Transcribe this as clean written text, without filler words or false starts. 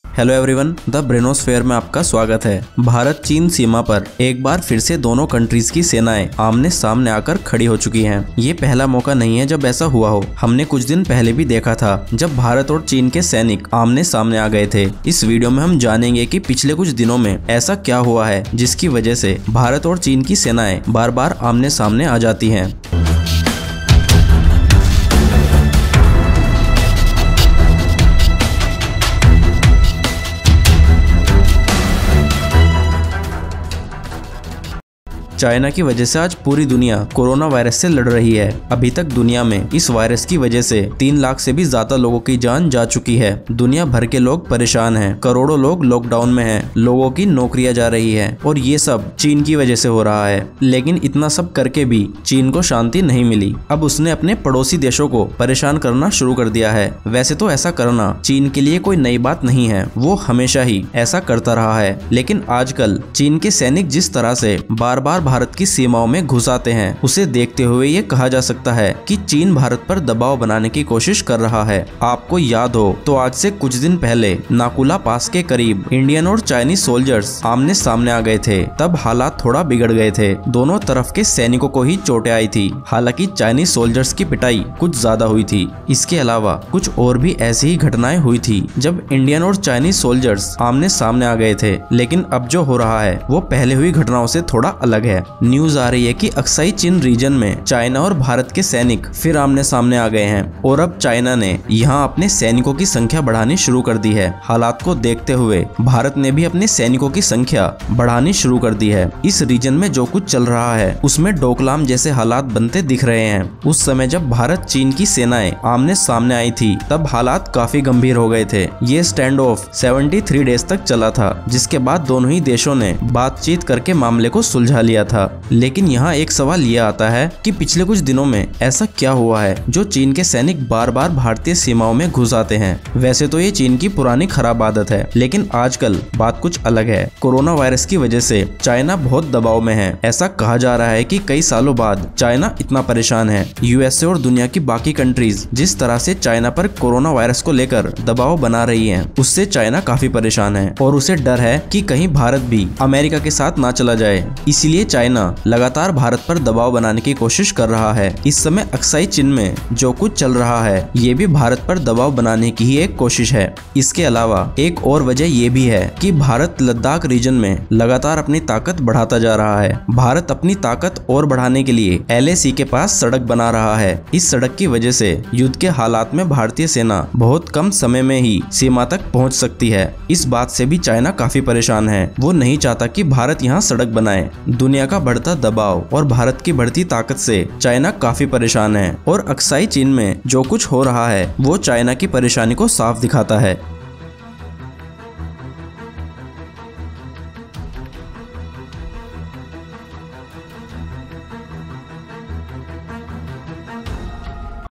Hello everyone, the ब्रेनोस्फेयर में आपका स्वागत है। भारत चीन सीमा पर एक बार फिर से दोनों कंट्रीज की सेनाएं आमने सामने आकर खड़ी हो चुकी हैं। ये पहला मौका नहीं है जब ऐसा हुआ हो। हमने कुछ दिन पहले भी देखा था जब भारत और चीन के सैनिक आमने सामने आ गए थे। इस वीडियो में हम जानेंगे कि पिछले कुछ दिनों में ऐसा क्या हुआ है जिसकी वजह से भारत और चीन की सेनाएं बार बार आमने सामने आ जाती हैं। चाइना की वजह से आज पूरी दुनिया कोरोना वायरस से लड़ रही है। अभी तक दुनिया में इस वायरस की वजह से 3 लाख से भी ज्यादा लोगों की जान जा चुकी है। दुनिया भर के लोग परेशान हैं, करोड़ों लोग लॉकडाउन में हैं, लोगों की नौकरियां जा रही है और ये सब चीन की वजह से हो रहा है। लेकिन इतना सब करके भी चीन को शांति नहीं मिली। अब उसने अपने पड़ोसी देशों को परेशान करना शुरू कर दिया है। वैसे तो ऐसा करना चीन के लिए कोई नई बात नहीं है, वो हमेशा ही ऐसा करता रहा है। लेकिन आजकल चीन के सैनिक जिस तरह से बार बार भारत की सीमाओं में घुस आते हैं, उसे देखते हुए ये कहा जा सकता है कि चीन भारत पर दबाव बनाने की कोशिश कर रहा है। आपको याद हो तो आज से कुछ दिन पहले नाकुला पास के करीब इंडियन और चाइनीज सोल्जर्स आमने सामने आ गए थे। तब हालात थोड़ा बिगड़ गए थे। दोनों तरफ के सैनिकों को ही चोटें आई थी। हालांकि चाइनीज सोल्जर्स की पिटाई कुछ ज्यादा हुई थी। इसके अलावा कुछ और भी ऐसी ही घटनाएं हुई थी जब इंडियन और चाइनीज सोल्जर्स आमने सामने आ गए थे। लेकिन अब जो हो रहा है वो पहले हुई घटनाओं से थोड़ा अलग है। न्यूज आ रही है कि अक्साई चीन रीजन में चाइना और भारत के सैनिक फिर आमने सामने आ गए हैं और अब चाइना ने यहाँ अपने सैनिकों की संख्या बढ़ानी शुरू कर दी है। हालात को देखते हुए भारत ने भी अपने सैनिकों की संख्या बढ़ानी शुरू कर दी है। इस रीजन में जो कुछ चल रहा है उसमें डोकलाम जैसे हालात बनते दिख रहे हैं। उस समय जब भारत चीन की सेनाएं आमने सामने आई थी तब हालात काफी गंभीर हो गए थे। ये स्टैंड ऑफ 73 डेज तक चला था, जिसके बाद दोनों ही देशों ने बातचीत करके मामले को सुलझा लिया था। लेकिन यहाँ एक सवाल यह आता है कि पिछले कुछ दिनों में ऐसा क्या हुआ है जो चीन के सैनिक बार बार भारतीय सीमाओं में घुस आते हैं। वैसे तो ये चीन की पुरानी खराब आदत है, लेकिन आजकल बात कुछ अलग है। कोरोना वायरस की वजह से चाइना बहुत दबाव में है। ऐसा कहा जा रहा है कि कई सालों बाद चाइना इतना परेशान है। यूएसए और दुनिया की बाकी कंट्रीज जिस तरह से चाइना पर कोरोना वायरस को लेकर दबाव बना रही है, उससे चाइना काफी परेशान है और उसे डर है कि कहीं भारत भी अमेरिका के साथ ना चला जाए। इसीलिए चाइना लगातार भारत पर दबाव बनाने की कोशिश कर रहा है। इस समय अक्साई चीन में जो कुछ चल रहा है ये भी भारत पर दबाव बनाने की ही एक कोशिश है। इसके अलावा एक और वजह ये भी है कि भारत लद्दाख रीजन में लगातार अपनी ताकत बढ़ाता जा रहा है। भारत अपनी ताकत और बढ़ाने के लिए LAC के पास सड़क बना रहा है। इस सड़क की वजह से युद्ध के हालात में भारतीय सेना बहुत कम समय में ही सीमा तक पहुंच सकती है। इस बात से भी चाइना काफी परेशान है। वो नहीं चाहता कि भारत यहाँ सड़क बनाए। दुनिया का बढ़ता दबाव और भारत की बढ़ती ताकत से चाइना काफी परेशान है और अक्साई चीन में जो कुछ हो रहा है वो चाइना की परेशानी को साफ दिखाता है।